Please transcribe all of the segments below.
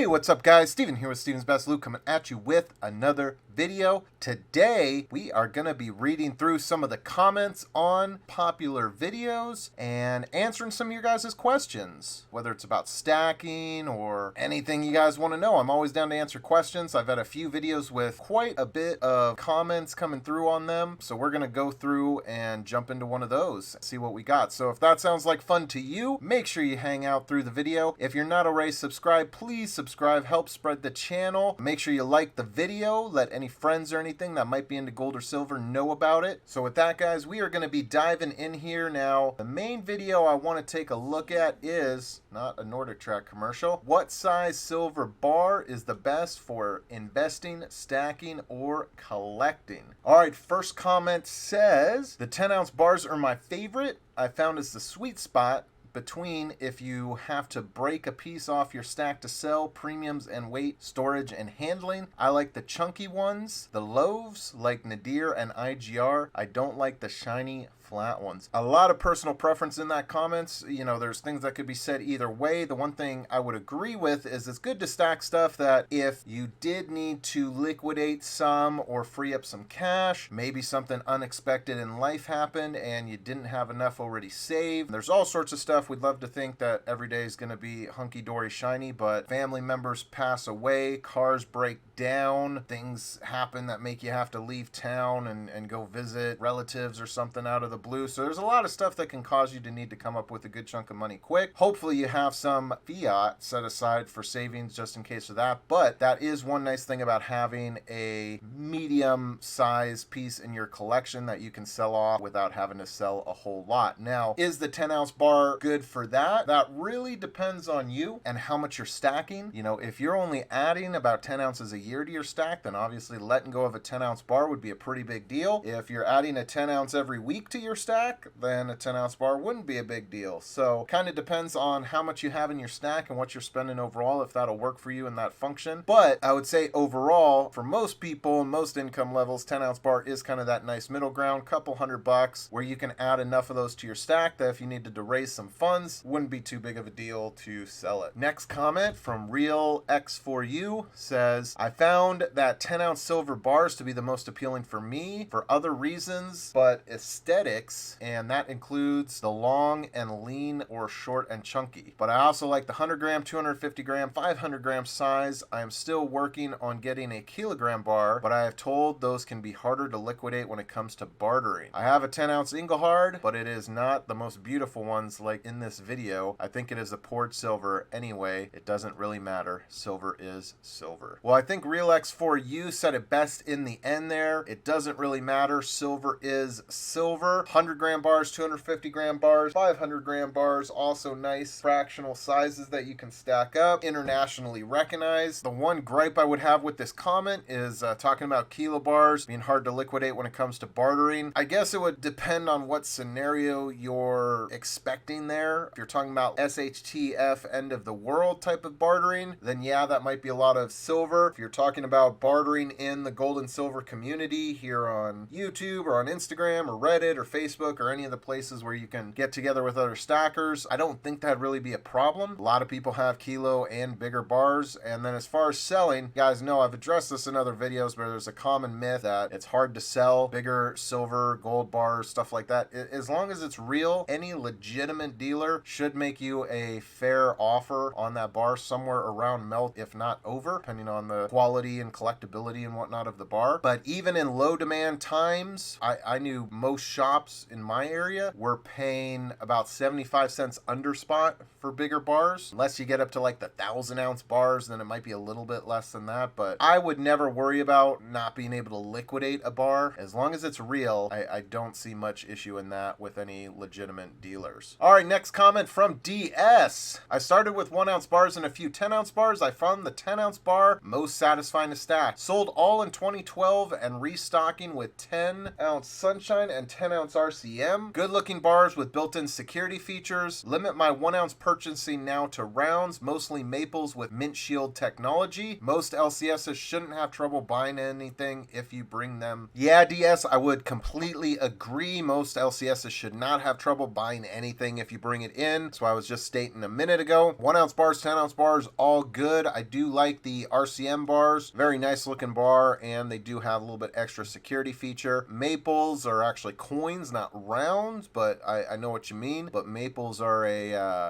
what's up guys? Steven here with Steven's Best Loot coming at you with another video. Today we are going to be reading through some of the comments on popular videos and answering some of your guys' questions, whether it's about stacking or anything you guys want to know. I'm always down to answer questions. I've had a few videos with quite a bit of comments coming through on them, so we're going to go through and jump into one of those, see what we got. So if that sounds like fun to you, make sure you hang out through the video. If you're not already subscribed, please subscribe, help spread the channel. Make sure you like the video, let any friends or anything that might be into gold or silver know about it. So with that guys, we are going to be diving in here now. The main video I want to take a look at is not a Nordic Track commercial. What size silver bar is the best for investing, stacking, or collecting? All right, first comment says the 10-ounce bars are my favorite. I found it's the sweet spot between if you have to break a piece off your stack to sell, premiums and weight, storage and handling. I like the chunky ones, the loaves like Nadir and IGR. I don't like the shiny flat ones. A lot of personal preference in that comments. You know, there's things that could be said either way. The one thing I would agree with is it's good to stack stuff that if you did need to liquidate some or free up some cash, maybe something unexpected in life happened and you didn't have enough already saved. There's all sorts of stuff. We'd love to think that every day is going to be hunky-dory shiny, but family members pass away, cars break down, things happen that make you have to leave town and go visit relatives or something out of the blue. So there's a lot of stuff that can cause you to need to come up with a good chunk of money quick. Hopefully you have some fiat set aside for savings just in case of that, but that is one nice thing about having a medium size piece in your collection that you can sell off without having to sell a whole lot. Now, is the 10-ounce bar good for that? That really depends on you and how much you're stacking. You know, if you're only adding about 10 ounces a year to your stack, then obviously letting go of a 10-ounce bar would be a pretty big deal. If you're adding a 10 ounce every week to your stack, then a 10-ounce bar wouldn't be a big deal. So kind of depends on how much you have in your stack and what you're spending overall, if that'll work for you in that function. But I would say overall, for most people, most income levels, 10-ounce bar is kind of that nice middle ground, couple $100 where you can add enough of those to your stack that if you needed to raise some funds, wouldn't be too big of a deal to sell it. Next comment from Real X4U says, I found that 10-ounce silver bars to be the most appealing for me for other reasons, but aesthetics, and that includes the long and lean or short and chunky. But I also like the 100 gram, 250 gram, 500 gram size. I am still working on getting a kilogram bar, but I have told those can be harder to liquidate when it comes to bartering. I have a 10-ounce Inglehard, but it is not the most beautiful ones like in this video. I think it is a poured silver anyway. It doesn't really matter. Silver is silver. Well, I think Real X4U said it best in the end there. It doesn't really matter. Silver is silver. 100 gram bars, 250 gram bars, 500 gram bars, also nice fractional sizes that you can stack up, internationally recognized. The one gripe I would have with this comment is talking about kilo bars being hard to liquidate when it comes to bartering. I guess it would depend on what scenario you're expecting there. If you're talking about SHTF end of the world type of bartering, then yeah, that might be a lot of silver. If you're talking about bartering in the gold and silver community here on YouTube or on Instagram or Reddit or Facebook or any of the places where you can get together with other stackers, I don't think that'd really be a problem. A lot of people have kilo and bigger bars. And then as far as selling, you guys know I've addressed this in other videos, but there's a common myth that it's hard to sell bigger silver, gold bars, stuff like that. As long as it's real, any legitimate dealer should make you a fair offer on that bar, somewhere around melt, if not over, depending on the quality and collectability and whatnot of the bar. But even in low demand times, I knew most shops in my area were paying about 75 cents under spot for bigger bars. Unless you get up to like the 1,000-ounce bars, then it might be a little bit less than that. But I would never worry about not being able to liquidate a bar. As long as it's real, I don't see much issue in that with any legitimate dealers. All right, next comment from DS. I started with 1-ounce bars and a few 10-ounce bars. I found the 10-ounce bar most satisfying to stack. Sold all in 2012 and restocking with 10-ounce Sunshine and 10-ounce ounce RCM. Good looking bars with built-in security features. Limit my 1 ounce purchasing now to rounds, mostly maples with mint shield technology. Most LCSs shouldn't have trouble buying anything if you bring them. Yeah, DS, I would completely agree. Most LCSs should not have trouble buying anything if you bring it in. That's what I was just stating a minute ago. 1 ounce bars, 10 ounce bars, all good. I do like the RCM bars. Very nice looking bar, and they do have a little bit extra security feature. Maples are actually coins, not rounds, but I know what you mean. But maples are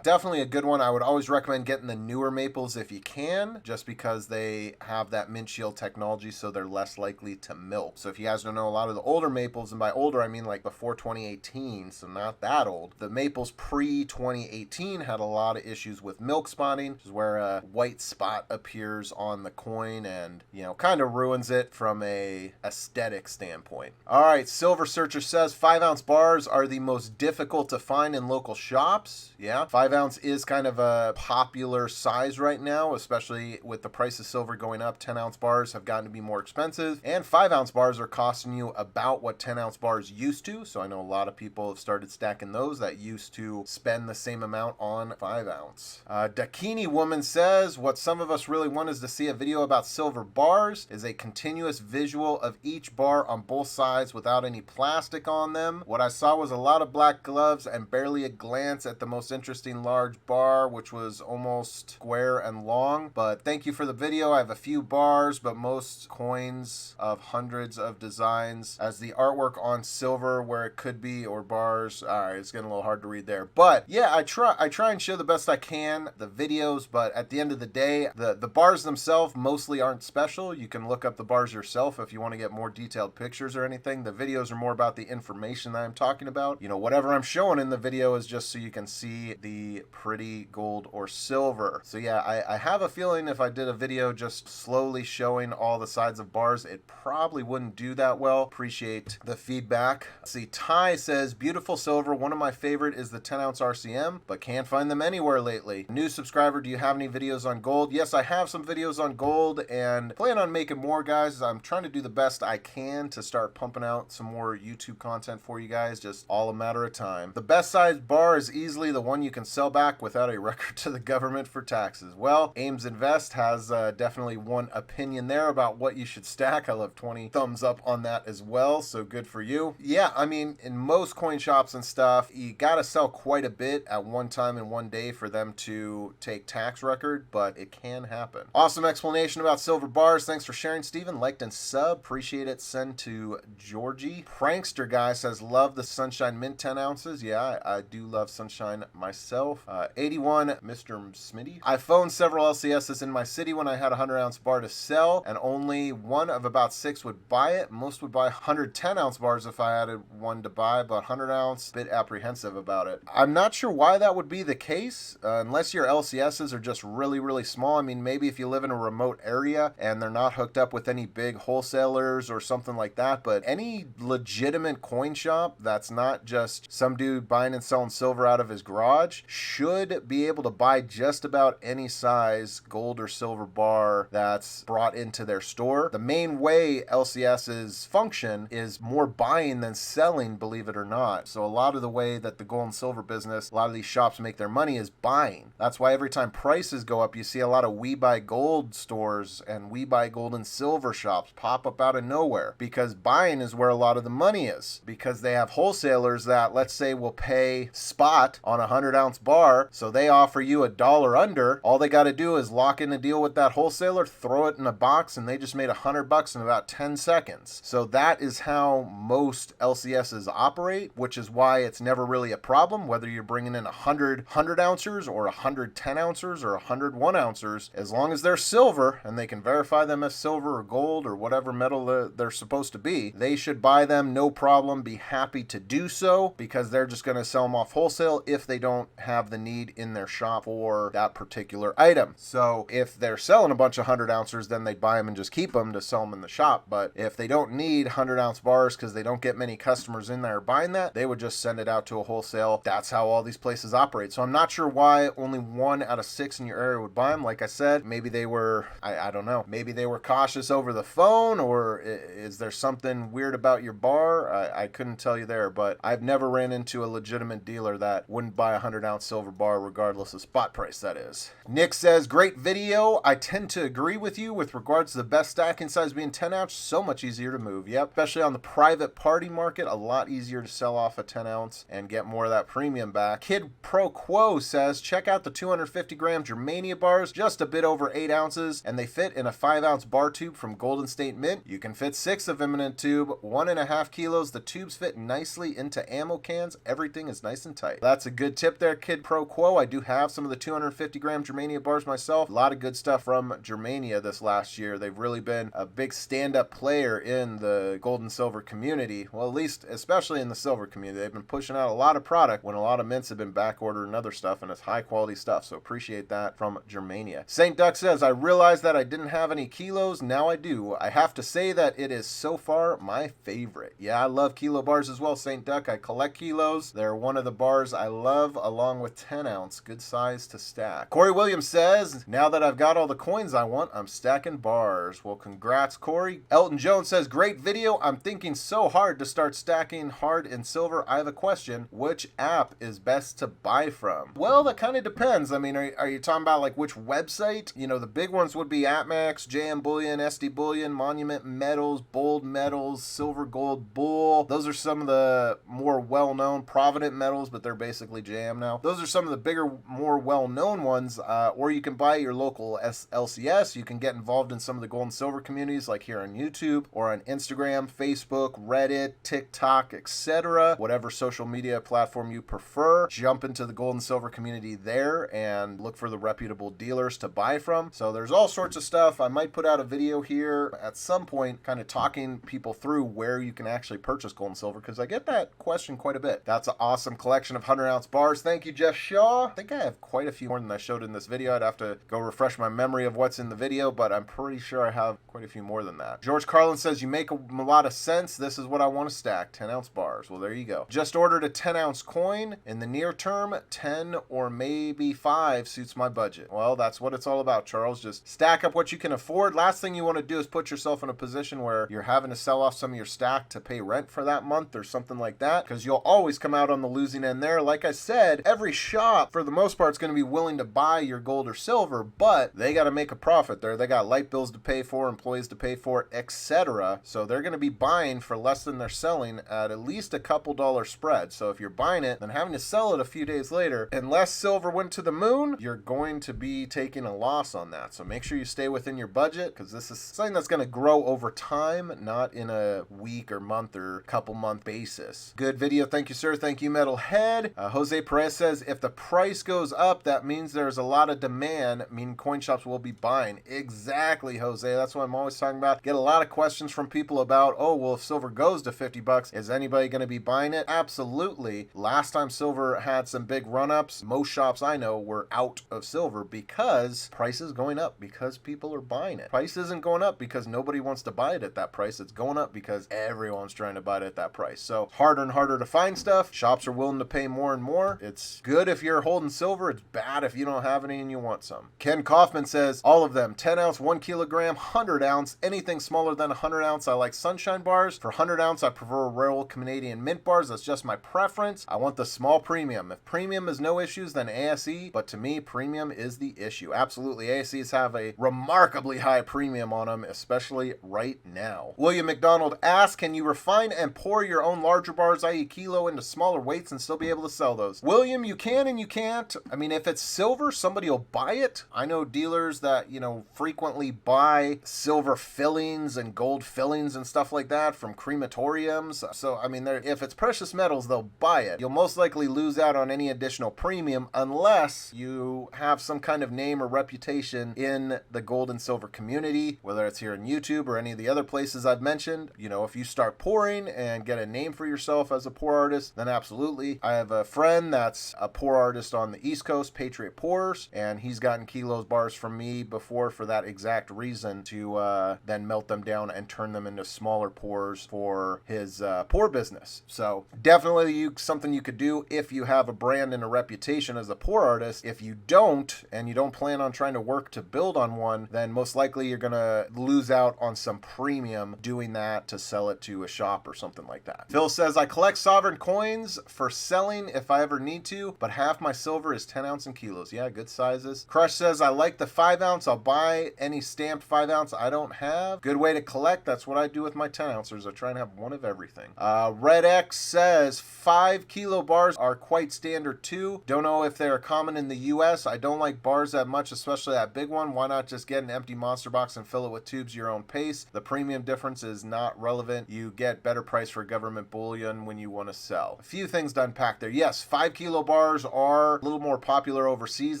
definitely a good one. I would always recommend getting the newer maples if you can, just because they have that mint shield technology, so they're less likely to milk. So if you guys don't know, a lot of the older maples, and by older I mean like before 2018, so not that old, the maples pre-2018 had a lot of issues with milk spotting, which is where a white spot appears on the coin and, you know, kind of ruins it from a aesthetic standpoint. All right, Silver Searcher says 5 ounce bars are the most difficult to find in local shops. Yeah, 5 ounce is kind of a popular size right now, especially with the price of silver going up. 10 ounce bars have gotten to be more expensive, and 5 ounce bars are costing you about what 10 ounce bars used to. So I know a lot of people have started stacking those that used to spend the same amount on 5 ounce. Dakini Woman says, what some of us really want is to see a video about silver bars, is a continuous visual of each bar on both sides without any plastic on them. What I saw was a lot of black gloves and barely a glance at the most interesting large bar, which was almost square and long. But thank you for the video. I have a few bars, but most coins of hundreds of designs as the artwork on silver where it could be, or bars. All right, it's getting a little hard to read there. But yeah, I try and show the best I can the videos, but at the end of the day, the bars themselves mostly aren't special. You can look up the bars yourself if you want to get more detailed pictures or anything. The videos are more about the information that I'm talking about. You know, whatever I'm showing in the video is just so you can see the pretty gold or silver. So yeah, I have a feeling if I did a video just slowly showing all the sides of bars, it probably wouldn't do that well. Appreciate the feedback. Let's see, Ty says, beautiful silver. One of my favorite is the 10 ounce RCM, but can't find them anywhere lately. New subscriber, do you have any videos on gold? Yes, I have some videos on gold and plan on making more, guys. I'm trying to do the best I can to start pumping out some more YouTube content for you guys, just all a matter of time. The best size bar is easily the one you can sell back without a record to the government for taxes. Well, Ames Invest has definitely one opinion there about what you should stack. I love 20 thumbs up on that as well, so good for you. Yeah, I mean, in most coin shops and stuff, you gotta sell quite a bit at one time in one day for them to take tax record, but it can happen. Awesome explanation about silver bars. Thanks for sharing, Steven. Liked and sub. Appreciate it. Send to Georgie. Prankster guy says, love the Sunshine Mint 10 ounces. Yeah, I do love Sunshine myself. 81, Mr. Smitty. I phoned several LCSs in my city when I had a 100 ounce bar to sell, and only one of about 6 would buy it. Most would buy 110 ounce bars if I had one to buy, but 100 ounce, bit apprehensive about it. I'm not sure why that would be the case, unless your LCSs are just really, really small. I mean, maybe if you live in a remote area and they're not hooked up with any big wholesalers or something like that, but any legitimate coin shop that's not just some dude buying and selling silver out of his garage should be able to buy just about any size gold or silver bar that's brought into their store. The main way LCSs function is more buying than selling, believe it or not. So a lot of the way that the gold and silver business, a lot of these shops make their money is buying. That's why every time prices go up, you see a lot of We Buy Gold stores and We Buy Gold and Silver shops pop up out of nowhere, because buying is where a lot of the money is, because they have wholesalers that, let's say, will pay spot on a 100 ounce bar, so they offer you $1 under. All they got to do is lock in a deal with that wholesaler, throw it in a box, and they just made $100 in about 10 seconds. So that is how most LCSs operate, which is why it's never really a problem whether you're bringing in 100 ounces or 110 ounces or 101 ounces. As long as they're silver and they can verify them as silver or gold or whatever metal they're supposed to be, they should buy them, no problem, be happy to do so, because they're just going to sell them off wholesale if they don't have the need in their shop for that particular item. So if they're selling a bunch of 100 ounces, then they buy them and just keep them to sell them in the shop. But if they don't need 100 ounce bars because they don't get many customers in there buying that, they would just send it out to a wholesale. That's how all these places operate. So I'm not sure why only 1 out of 6 in your area would buy them. Like I said, maybe they were, I don't know, maybe they were cautious over the phone, or is there something weird about your bar? I couldn't couldn't tell you there, but I've never ran into a legitimate dealer that wouldn't buy a 100-ounce silver bar regardless of spot price, that is. Nick says, great video. I tend to agree with you with regards to the best stacking size being 10-ounce. So much easier to move. Yep, especially on the private party market, a lot easier to sell off a 10-ounce and get more of that premium back. Kid Pro Quo says, check out the 250-gram Germania bars, just a bit over 8 ounces, and they fit in a 5-ounce bar tube from Golden State Mint. You can fit 6 of them in a tube, 1.5 kilos. The tubes fit nicely into ammo cans. Everything is nice and tight. That's a good tip there, Kid Pro Quo. I do have some of the 250-gram Germania bars myself. A lot of good stuff from Germania this last year. They've really been a big stand-up player in the gold and silver community. Well, at least, especially in the silver community. They've been pushing out a lot of product when a lot of mints have been back ordering other stuff, and it's high-quality stuff, so appreciate that from Germania. St. Duck says, I realized that I didn't have any kilos. Now I do. I have to say that it is so far my favorite. Yeah, I love kilo bars as well, St. Duck. I collect kilos. They're one of the bars I love, along with 10-ounce. Good size to stack. Corey Williams says, now that I've got all the coins I want, I'm stacking bars. Well, congrats, Corey. Elton Jones says, great video. I'm thinking so hard to start stacking hard in silver. I have a question. Which app is best to buy from? Well, that kind of depends. I mean, are you talking about like which website? You know, the big ones would be AppMax, JM Bullion, SD Bullion, Monument Metals, Bold Metals, Silver Gold Bull. Those are some of the more well-known. Provident Metals, but they're basically JM now. Those are some of the bigger, more well-known ones. Or you can buy your local LCS. You can get involved in some of the gold and silver communities like here on YouTube or on Instagram, Facebook, Reddit, TikTok, etc. Whatever social media platform you prefer. Jump into the gold and silver community there and look for the reputable dealers to buy from. So there's all sorts of stuff. I might put out a video here at some point kind of talking people through where you can actually purchase gold and silver, because I get that question quite a bit. That's an awesome collection of 100-ounce bars. Thank you, Jeff Shaw. I think I have quite a few more than I showed in this video. I'd have to go refresh my memory of what's in the video, but I'm pretty sure I have quite a few more than that. George Carlin says, you make a lot of sense. This is what I want to stack, 10-ounce bars. Well, there you go. Just ordered a 10-ounce coin. In the near term, 10 or maybe 5 suits my budget. Well, that's what it's all about, Charles. Just stack up what you can afford. Last thing you want to do is put yourself in a position where you're having to sell off some of your stack to pay rent for that month or something like that, because you'll always come out on the losing end there. Like I said, every shop, for the most part, is going to be willing to buy your gold or silver, but they got to make a profit there. They got light bills to pay for, employees to pay for, etc. So they're going to be buying for less than they're selling at least a couple dollar spread. So if you're buying it, then having to sell it a few days later, unless silver went to the moon, you're going to be taking a loss on that. So make sure you stay within your budget, because this is something that's going to grow over time, not in a week or month or couple month basis. Good video. Thank you, sir. Thank you, Metalhead. Jose Perez says, if the price goes up, that means there's a lot of demand, meaning coin shops will be buying. Exactly, Jose. That's what I'm always talking about. Get a lot of questions from people about, oh, well, if silver goes to 50 bucks, is anybody going to be buying it? Absolutely. Last time silver had some big run-ups, most shops I know were out of silver because price is going up, because people are buying it. Price isn't going up because nobody wants to buy it at that price. It's going up because everyone's trying to buy it at that price. So harder and harder to find stuff. Shops are willing to pay more and more. It's good if you're holding silver. It's bad if you don't have any and you want some. Ken Kaufman says, all of them, 10 ounce, 1 kilogram, 100 ounce, anything smaller than 100 ounce. I like sunshine bars. For 100 ounce, I prefer Royal Canadian Mint bars. That's just my preference. I want the small premium. If premium is no issues, then ASE, but to me, premium is the issue. Absolutely. ASEs have a remarkably high premium on them, especially right now. William McDonald asks, can you refine and pour your own larger bars, i.e. kilo, into smaller weights and still be able to sell those? William, you can and you can't. I mean, if it's silver, somebody will buy it. I know dealers that, you know, frequently buy silver fillings and gold fillings and stuff like that from crematoriums. So, I mean, if it's precious metals, they'll buy it. You'll most likely lose out on any additional premium unless you have some kind of name or reputation in the gold and silver community, whether it's here on YouTube or any of the other places I've mentioned. You know, if you start pouring and get a name for yourself as a pour artist, then absolutely. I have a friend that's a pour artist on the East Coast, Patriot Pours, and he's gotten kilos bars from me before for that exact reason, to then melt them down and turn them into smaller pours for his pour business. So definitely something you could do if you have a brand and a reputation as a pour artist. If you don't, and you don't plan on trying to work to build on one, then most likely you're going to lose out on some premium doing that to sell it to a shop or something like that. like that. Phil says, I collect sovereign coins for selling if I ever need to, but half my silver is 10 ounce in kilos. Yeah, good sizes. Crush says, I like the 5 ounce. I'll buy any stamped 5 ounce I don't have. Good way to collect. That's what I do with my 10 ounces. I try and have one of everything. Red X says, 5 kilo bars are quite standard too. Don't know if they are common in the US. I don't like bars that much, especially that big one. Why not just get an empty monster box and fill it with tubes your own pace? The premium difference is not relevant. You get better price for government bullion when you want to sell. A few things to unpack there. Yes, 5 kilo bars are a little more popular overseas.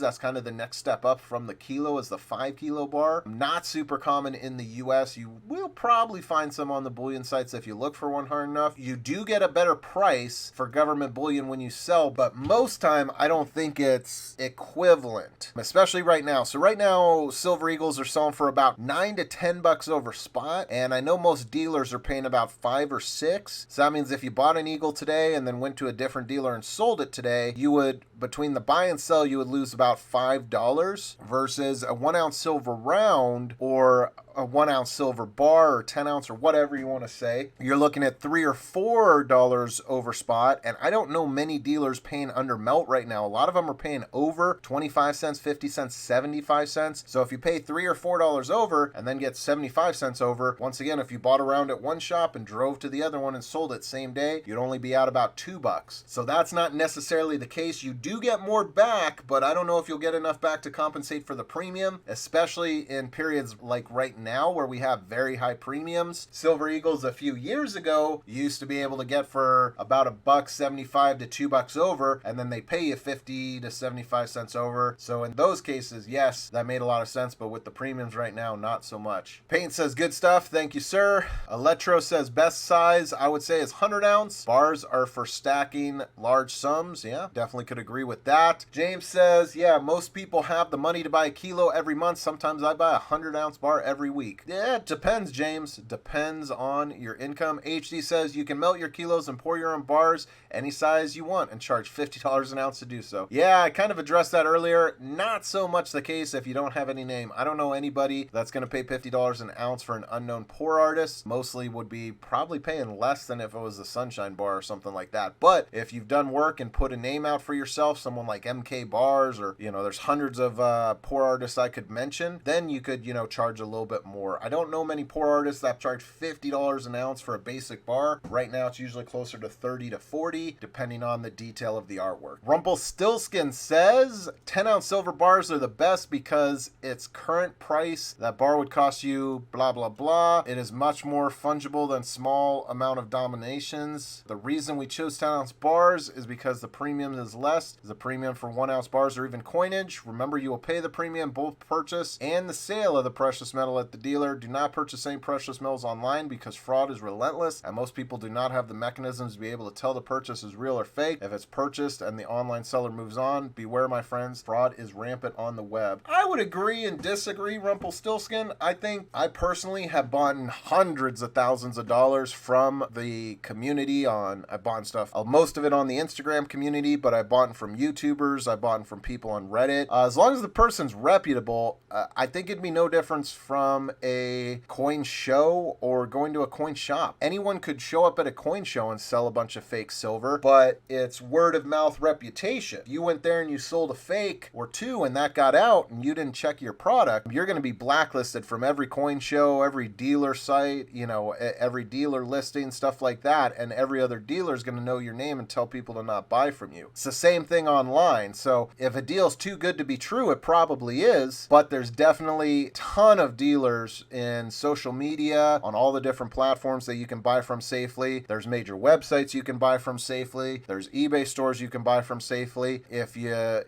That's kind of the next step up from the kilo, is the 5 kilo bar. Not super common in the US. You will probably find some on the bullion sites if you look for one hard enough. You do get a better price for government bullion when you sell, but most time I don't think it's equivalent, especially right now. So right now, Silver Eagles are selling for about $9 to $10 over spot, and I know most dealers are paying about 5 or 6. So that means if you bought an Eagle today and then went to a different dealer and sold it today, you would, between the buy and sell, you would lose about $5 versus a 1 ounce silver round or a 1 ounce silver bar or 10 ounce or whatever you want to say. You're looking at $3 or $4 over spot, and I don't know many dealers paying under melt right now. A lot of them are paying over 25 cents, 50 cents, 75 cents. So if you pay $3 or $4 over and then get 75 cents over, once again, if you bought a round at one shop and drove to the other one and sold it same day, you'd only be out about $2. So that's not necessarily the case. You do get more back, but I don't know if you'll get enough back to compensate for the premium, especially in periods like right now where we have very high premiums. Silver Eagles a few years ago, you used to be able to get for about $1.75 to $2 over, and then they pay you 50 to 75 cents over. So in those cases, yes, that made a lot of sense, but with the premiums right now, not so much. Paint says, good stuff. Thank you, sir. Electro says, best size I would say is 100 ounce. Bars are for stacking large sums. Yeah, definitely could agree with that. James says, yeah, most people have the money to buy a kilo every month. Sometimes I buy a 100 ounce bar every week. Yeah, it depends, James. Depends on your income. HD says, you can melt your kilos and pour your own bars any size you want and charge $50 an ounce to do so. Yeah, I kind of addressed that earlier. Not so much the case if you don't have any name. I don't know anybody that's going to pay $50 an ounce for an unknown pour artist. Mostly would be probably paying less than if it was the Sunshine Bar or something like that. But if you've done work and put a name out for yourself, someone like MK Bars, or, you know, there's hundreds of pour artists I could mention, then you could, you know, charge a little bit more. I don't know many pour artists that charge $50 an ounce for a basic bar. Right now it's usually closer to 30 to 40, depending on the detail of the artwork. Rumpelstiltskin says 10 ounce silver bars are the best because its current price, that bar would cost you blah blah blah. It is much more fungible than small amount of dominations. The reason we chose 10 ounce bars is because the premium is less. The premium for 1 ounce bars or even coinage. Remember, you will pay the premium both purchase and the sale of the precious metal at the dealer. Do not purchase any precious metals online because fraud is relentless and most people do not have the mechanisms to be able to tell the purchase is real or fake. If it's purchased and the online seller moves on, beware, my friends. Fraud is rampant on the web. I would agree and disagree, Rumpelstiltskin. I think I personally have bought hundreds of thousands of dollars from the community I bought stuff, most of it on the Instagram community, but I bought from YouTubers, I bought from people on Reddit. As long as the person's reputable, I think it'd be no difference from a coin show or going to a coin shop. Anyone could show up at a coin show and sell a bunch of fake silver, but it's word of mouth reputation. If you went there and you sold a fake or two and that got out and you didn't check your product, you're going to be blacklisted from every coin show, every dealer site, you know, every dealer listing, stuff like that, and every other dealer is going to know your name and tell people to not buy from you. It's the same thing online. So if a deal's too good to be true, it probably is, but there's definitely a ton of dealers in social media, on all the different platforms that you can buy from safely. There's major websites you can buy from safely. There's eBay stores you can buy from safely. If you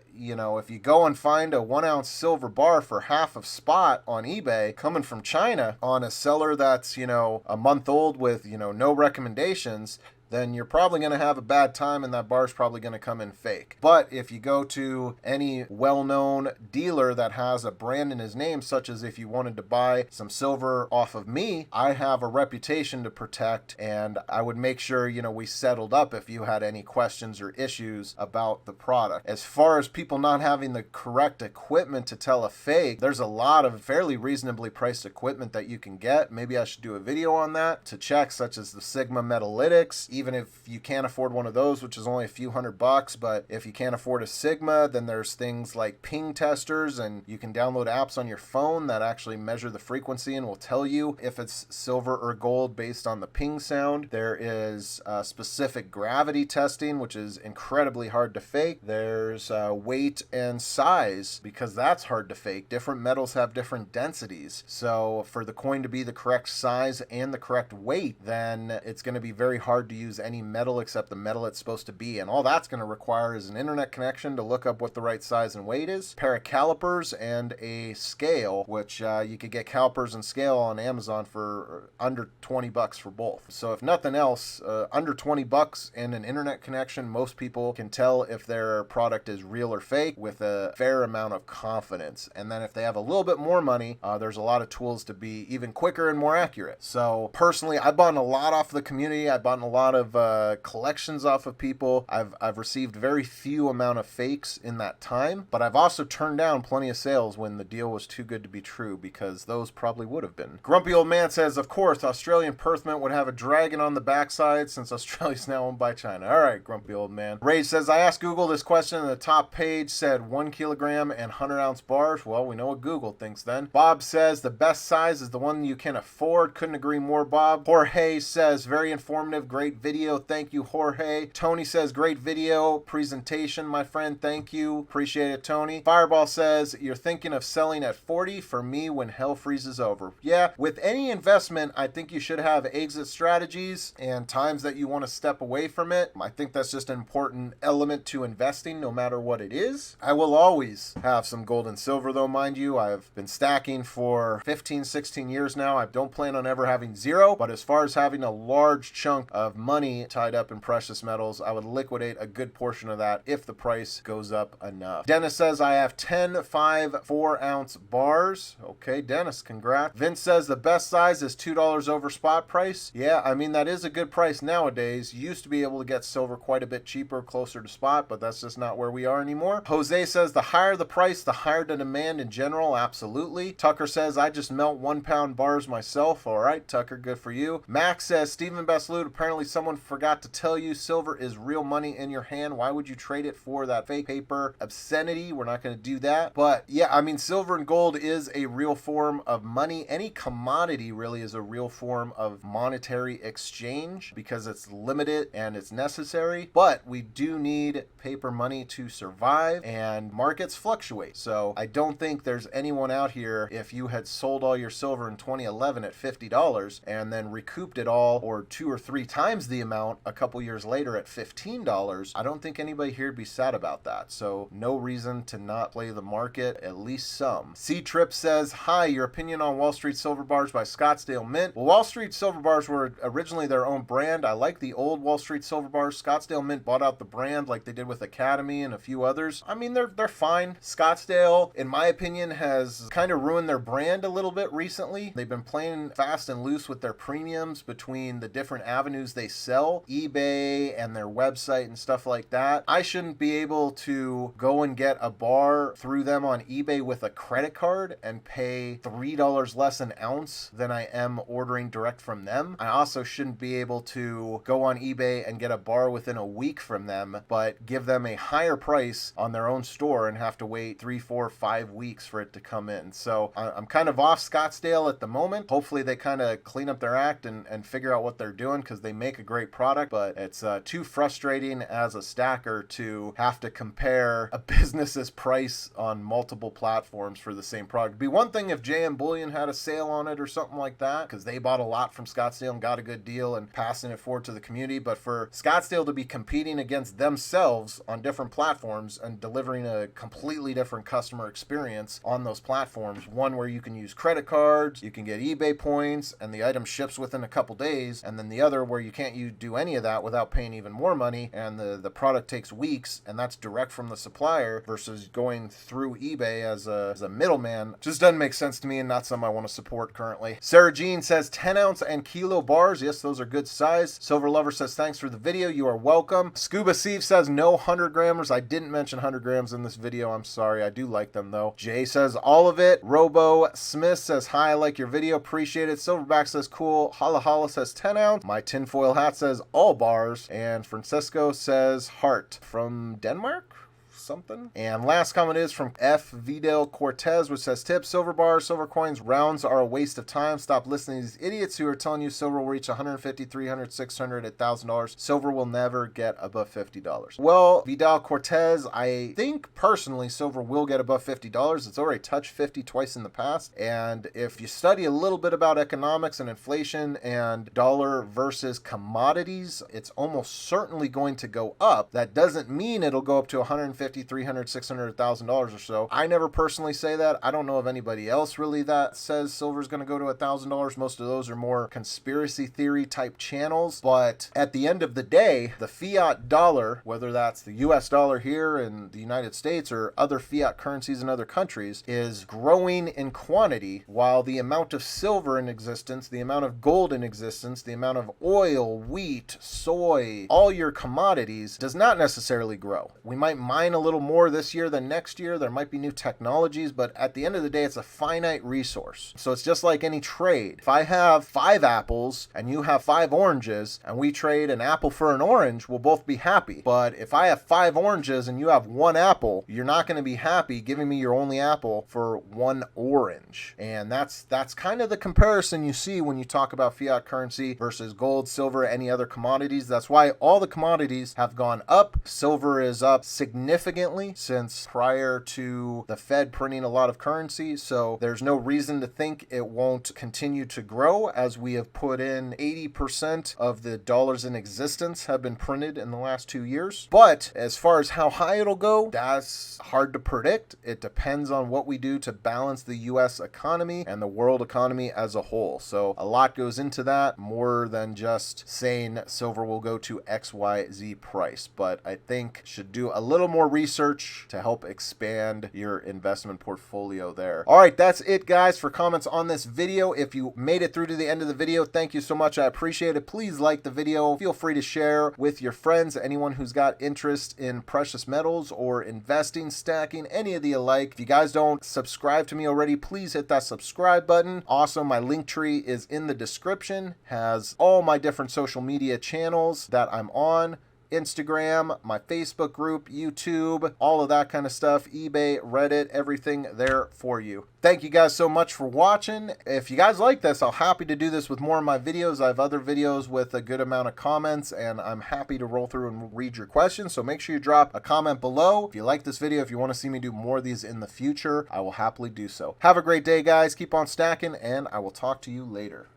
go and find a 1 ounce silver bar for half of spot on eBay coming from China on a seller that's, you know, a month old with, you know, no recommendations, then you're probably going to have a bad time and that bar is probably going to come in fake. But if you go to any well-known dealer that has a brand in his name, such as if you wanted to buy some silver off of me, I have a reputation to protect, and I would make sure, we settled up if you had any questions or issues about the product. As far as people not having the correct equipment to tell a fake, there's a lot of fairly reasonably priced equipment that you can get. Maybe I should do a video on that to check, such as the Sigma Metalytics. Even if you can't afford one of those, which is only a few $100, but if you can't afford a Sigma, then there's things like ping testers, and you can download apps on your phone that actually measure the frequency and will tell you if it's silver or gold based on the ping sound. There is specific gravity testing, which is incredibly hard to fake. There's weight and size, because that's hard to fake. Different metals have different densities. So for the coin to be the correct size and the correct weight, then it's going to be very hard to use any metal except the metal it's supposed to be. And all that's going to require is an internet connection to look up what the right size and weight is, a pair of calipers, and a scale, which you could get calipers and scale on Amazon for under $20 for both. So if nothing else, under $20 and an internet connection, most people can tell if their product is real or fake with a fair amount of confidence. And then if they have a little bit more money, there's a lot of tools to be even quicker and more accurate. So personally, I bought a lot off the community. I bought a lot of collections off of people. I've received very few amount of fakes in that time, but I've also turned down plenty of sales when the deal was too good to be true, because those probably would have been. Grumpy Old Man says, of course, Australian Perth Mint would have a dragon on the backside since Australia's now owned by China. All right, Grumpy Old Man. Rage says, I asked Google this question and the top page said 1 kilogram and 100-ounce bars. Well, we know what Google thinks then. Bob says, the best size is the one you can afford. Couldn't agree more, Bob. Jorge says, very informative, great video. Thank you, Jorge. Tony says, great video presentation, my friend. Thank you. Appreciate it, Tony. Fireball says, you're thinking of selling at 40 for me when hell freezes over. Yeah, with any investment, I think you should have exit strategies and times that you want to step away from it. I think that's just an important element to investing, no matter what it is. I will always have some gold and silver, though, mind you. I've been stacking for 15, 16 years now. I don't plan on ever having zero, but as far as having a large chunk of money tied up in precious metals, I would liquidate a good portion of that if the price goes up enough. Dennis says, I have 10 5 4-ounce bars. Okay, Dennis, congrats. Vince says, the best size is $2 over spot price. Yeah, I mean, that is a good price nowadays. You used to be able to get silver quite a bit cheaper, closer to spot, but that's just not where we are anymore. Jose says, the higher the price, the higher the demand in general. Absolutely. Tucker says, I just melt 1 pound bars myself. All right, Tucker, good for you. Max says, Stephen Best Loot, apparently someone forgot to tell you silver is real money in your hand. Why would you trade it for that fake paper obscenity? We're not going to do that. But yeah, I mean, silver and gold is a real form of money. Any commodity really is a real form of monetary exchange because it's limited and it's necessary. But we do need paper money to survive, and markets fluctuate. So I don't think there's anyone out here, if you had sold all your silver in 2011 at $50 and then recouped it all, or 2 or 3 times the amount a couple years later at $15, I don't think anybody here would be sad about that. So no reason to not play the market, at least some. C-Trip says, hi, your opinion on Wall Street silver bars by Scottsdale Mint. Well, Wall Street silver bars were originally their own brand. I like the old Wall Street silver bars. Scottsdale Mint bought out the brand like they did with Academy and a few others. I mean, they're fine. Scottsdale, in my opinion, has kind of ruined their brand a little bit recently. They've been playing fast and loose with their premiums between the different avenues they sell, eBay and their website and stuff like that. I shouldn't be able to go and get a bar through them on eBay with a credit card and pay $3 less an ounce than I am ordering direct from them. I also shouldn't be able to go on eBay and get a bar within a week from them, but give them a higher price on their own store and have to wait 3, 4, 5 weeks for it to come in. So I'm kind of off Scottsdale at the moment. Hopefully they kind of clean up their act and figure out what they're doing, because they make a great product, but it's too frustrating as a stacker to have to compare a business's price on multiple platforms for the same product. It'd be one thing if JM Bullion had a sale on it or something like that, because they bought a lot from Scottsdale and got a good deal and passing it forward to the community. But for Scottsdale to be competing against themselves on different platforms and delivering a completely different customer experience on those platforms, one where you can use credit cards, you can get eBay points, and the item ships within a couple days, and then the other where you can't you do any of that without paying even more money, and the product takes weeks, and that's direct from the supplier versus going through eBay as a middleman. Just doesn't make sense to me, and not something I want to support currently. Sarah Jean says 10 ounce and kilo bars. Yes, those are good size. Silver Lover says thanks for the video. You are welcome. Scuba Steve says no 100 grammers. I didn't mention 100 grams in this video. I'm sorry. I do like them though. Jay says all of it. Robo Smith says hi, I like your video. Appreciate it. Silverback says cool. Holla Holla says 10 ounce. My tinfoil hat says all bars. And Francisco says heart. From Denmark? Something. And last comment is from F. Vidal Cortez, which says tips, silver bars, silver coins, rounds are a waste of time. Stop listening to these idiots who are telling you silver will reach 150, 300, 600, $1,000. Silver will never get above $50. Well, Vidal Cortez, I think personally silver will get above $50. It's already touched 50 twice in the past. And if you study a little bit about economics and inflation and dollar versus commodities, it's almost certainly going to go up. That doesn't mean it'll go up to 150, 300, 600, $1,000 or so. I never personally say that. I don't know of anybody else really that says silver's going to go to $1,000. Most of those are more conspiracy theory type channels. But at the end of the day, the fiat dollar, whether that's the US dollar here in the United States or other fiat currencies in other countries, is growing in quantity, while the amount of silver in existence, the amount of gold in existence, the amount of oil, wheat, soy, all your commodities does not necessarily grow. We might mine a little more this year than next year. There might be new technologies, but at the end of the day, it's a finite resource. So it's just like any trade. If I have 5 apples and you have 5 oranges and we trade an apple for an orange, we'll both be happy. But if I have 5 oranges and you have 1 apple, you're not going to be happy giving me your only apple for 1 orange. And that's kind of the comparison you see when you talk about fiat currency versus gold, silver, any other commodities. That's why all the commodities have gone up. Silver is up significantly since prior to the Fed printing a lot of currency. So there's no reason to think it won't continue to grow, as we have put in 80% of the dollars in existence have been printed in the last 2 years. But as far as how high it'll go, that's hard to predict. It depends on what we do to balance the US economy and the world economy as a whole. So a lot goes into that, more than just saying silver will go to XYZ price. But I think should do a little more research to help expand your investment portfolio there. All right, that's it, guys, for comments on this video. If you made it through to the end of the video, thank you so much. I appreciate it. Please like the video. Feel free to share with your friends, anyone who's got interest in precious metals or investing, stacking, any of the alike. If you guys don't subscribe to me already, please hit that subscribe button. Also, my link tree is in the description, has all my different social media channels that I'm on. Instagram, my Facebook group, YouTube, all of that kind of stuff, eBay, Reddit, everything there for you. Thank you guys so much for watching. If you guys like this, I'm happy to do this with more of my videos. I have other videos with a good amount of comments, and I'm happy to roll through and read your questions. So make sure you drop a comment below. If you like this video, if you want to see me do more of these in the future, I will happily do so. Have a great day, guys. Keep on stacking, and I will talk to you later.